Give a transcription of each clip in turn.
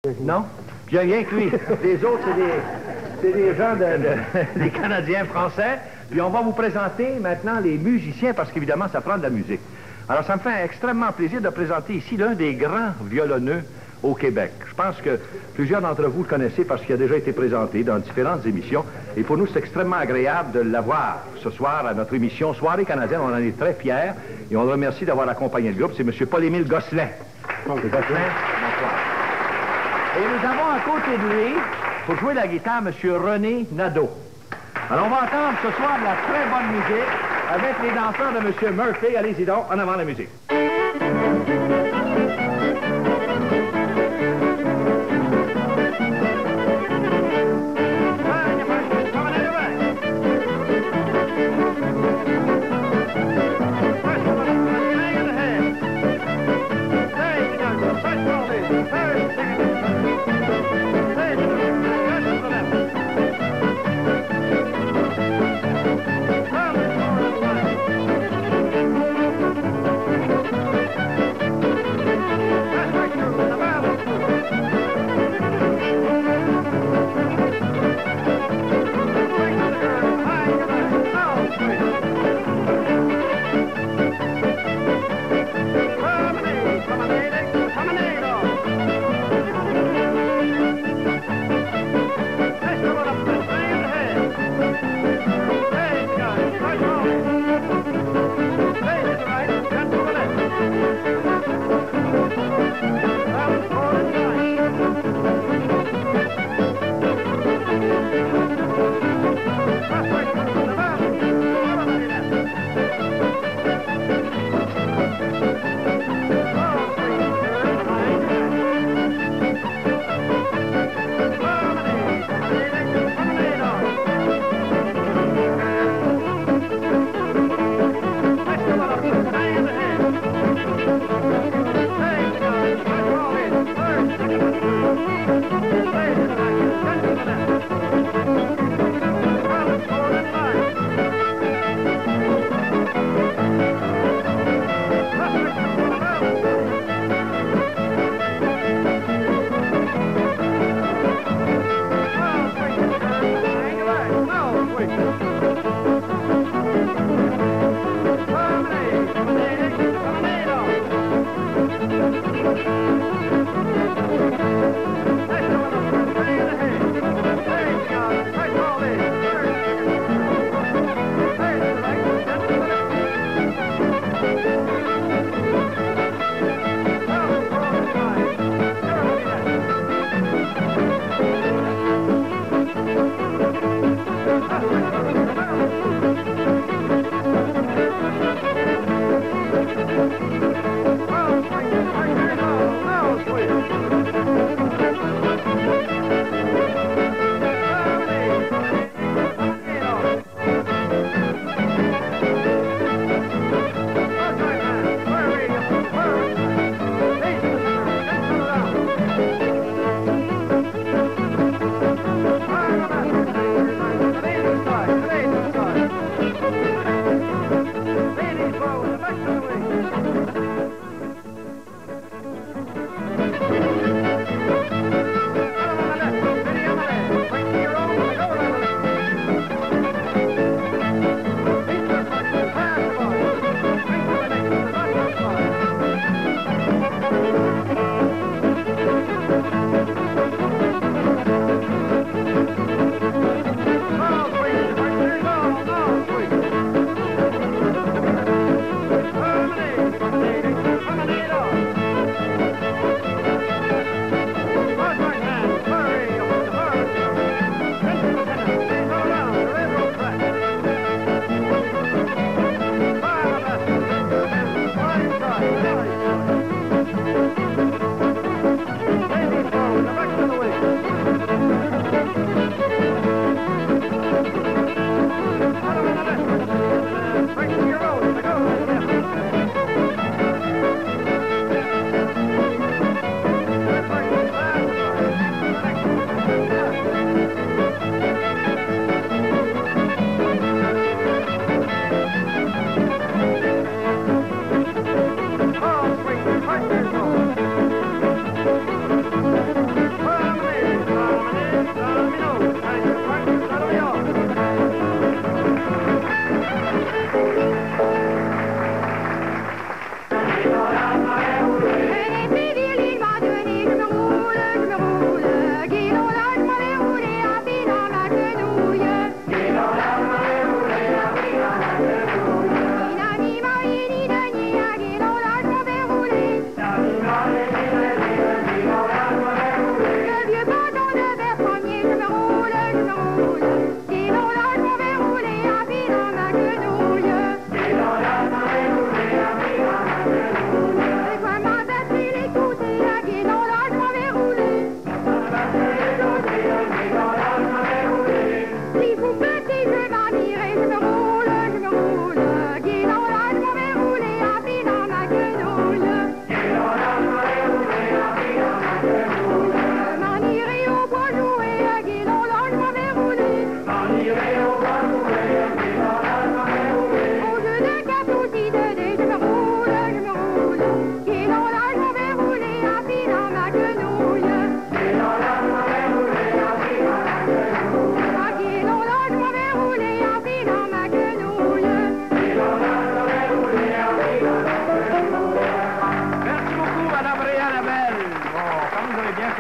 Non? Puis il n'y a rien que lui. Les autres, c'est des gens des Canadiens français. Puis on va vous présenter maintenant les musiciens, parce qu'évidemment, ça prend de la musique. Alors, ça me fait extrêmement plaisir de présenter ici l'un des grands violonneux au Québec. Je pense que plusieurs d'entre vous le connaissez parce qu'il a déjà été présenté dans différentes émissions. Et pour nous, c'est extrêmement agréable de l'avoir ce soir à notre émission Soirée canadienne. On en est très fiers et on le remercie d'avoir accompagné le groupe. C'est M. Paul-Émile Gosselin. Gosselin, bonsoir. Et nous avons à côté de lui, pour jouer la guitare, M. René Nadeau. Alors, on va entendre ce soir de la très bonne musique avec les danseurs de M. Murphy. Allez-y donc, en avant la musique.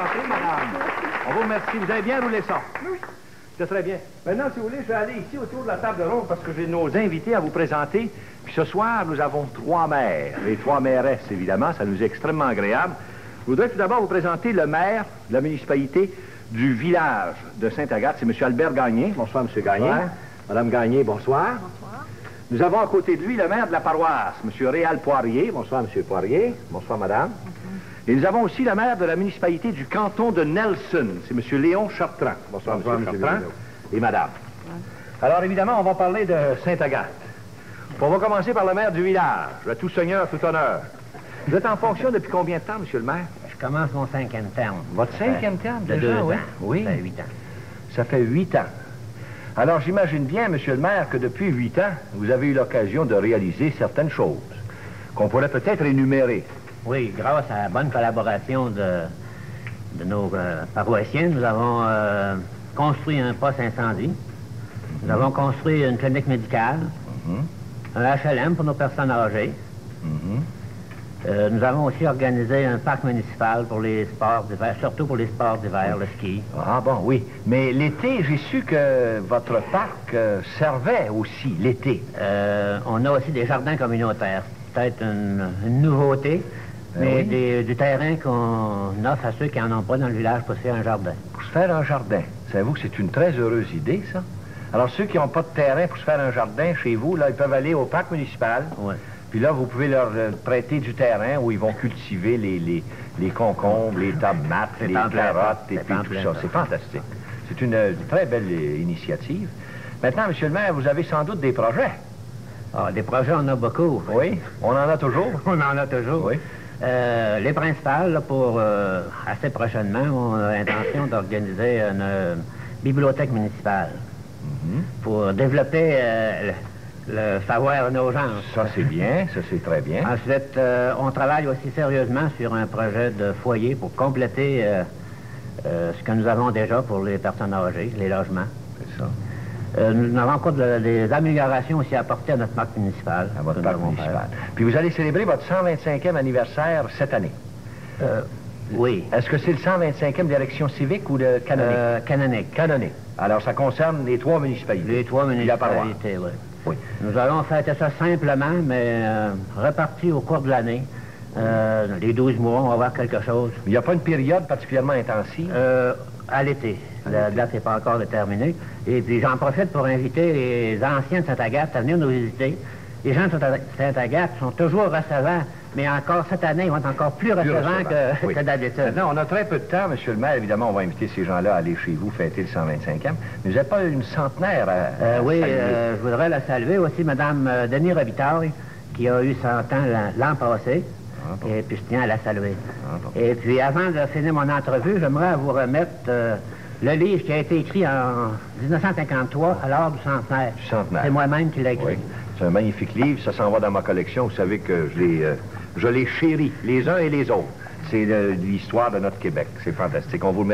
entrer, madame. On vous remercie. Vous avez bien roulé ça? Oui. C'est très bien. Maintenant, si vous voulez, je vais aller ici autour de la table ronde parce que j'ai nos invités à vous présenter. Puis ce soir, nous avons 3 maires. Les 3 mairesses, évidemment. Ça nous est extrêmement agréable. Je voudrais tout d'abord vous présenter le maire de la municipalité du village de Sainte-Agathe. C'est M. Albert Gagné. Bonsoir, M. Gagné. Bonsoir. Madame Gagné, bonsoir. Bonsoir. Nous avons à côté de lui le maire de la paroisse, M. Réal Poirier. Bonsoir, M. Poirier. Bonsoir, madame. Et nous avons aussi le maire de la municipalité du canton de Nelson. C'est M. Léon Chartrand. Bonsoir, M. Chartrand. Et madame. Ouais. Alors, évidemment, on va parler de Sainte-Agathe. On va commencer par le maire du village. Le tout seigneur, tout honneur. Vous êtes en fonction depuis combien de temps, M. le maire? Je commence mon 5e terme. Votre 5e terme, de 2 ans. Oui. Ça fait 8 ans. Ça fait 8 ans. Alors, j'imagine bien, M. le maire, que depuis 8 ans, vous avez eu l'occasion de réaliser certaines choses qu'on pourrait peut-être énumérer. Oui, grâce à la bonne collaboration de nos paroissiens, nous avons construit un poste incendie. Nous avons construit une clinique médicale, un HLM pour nos personnes âgées. Nous avons aussi organisé un parc municipal pour les sports d'hiver, surtout pour les sports d'hiver, le ski. Ah bon, oui. Mais l'été, j'ai su que votre parc servait aussi l'été. On a aussi des jardins communautaires. Peut-être une nouveauté, mais oui. Du terrain qu'on offre à ceux qui n'en ont pas dans le village pour se faire un jardin. Pour se faire un jardin. Savez-vous que c'est une très heureuse idée, ça? Alors, ceux qui n'ont pas de terrain pour se faire un jardin chez vous, là, ils peuvent aller au parc municipal. Oui. Puis là, vous pouvez leur prêter du terrain où ils vont cultiver les concombres, les tomates, les carottes et puis tout ça. C'est fantastique. C'est une très belle initiative. Maintenant, M. le maire, vous avez sans doute des projets. Ah, des projets, on en a beaucoup. Oui, on en a toujours. On en a toujours. Oui. Les principales, là, pour assez prochainement, on a l'intention d'organiser une bibliothèque municipale pour développer le savoir de nos gens. Ça, c'est bien. Ça, c'est très bien. Ensuite, on travaille aussi sérieusement sur un projet de foyer pour compléter ce que nous avons déjà pour les personnes âgées, les logements. C'est ça. Nous avons encore des améliorations aussi à apporter à notre parc municipal. À votre parc municipal. Puis vous allez célébrer votre 125e anniversaire cette année. Oui. Est-ce que c'est le 125e d'élection civique ou de canonique? Canonique. Canonique. Alors, ça concerne les 3 municipalités. Les 3 municipalités, oui. Oui. Nous allons fêter ça simplement, mais reparti au cours de l'année. Les 12 mois, on va voir quelque chose. Il n'y a pas une période particulièrement intensive? À l'été. La date n'est pas encore déterminée. Et puis j'en profite pour inviter les anciens de Sainte-Agathe à venir nous visiter. Les gens de Sainte-Agathe sont toujours recevants, mais encore cette année, ils vont être encore plus recevants que d'habitude. Maintenant, on a très peu de temps, M. le maire. Évidemment, on va inviter ces gens-là à aller chez vous fêter le 125e. Mais vous n'avez pas une centenaire à oui, saluer? Je voudrais la saluer aussi, Mme Denis Robitaille, qui a eu 100 ans l'an passé. Ah, bon. Et puis je tiens à la saluer. Ah, bon. Et puis avant de finir mon entrevue, j'aimerais vous remettre le livre qui a été écrit en 1953 à l'heure du centenaire. Du centenaire. C'est moi-même qui l'ai écrit. Oui. C'est un magnifique livre. Ça s'en va dans ma collection. Vous savez que je les chéris, les uns et les autres. C'est l'histoire de notre Québec. C'est fantastique. On vous remercie.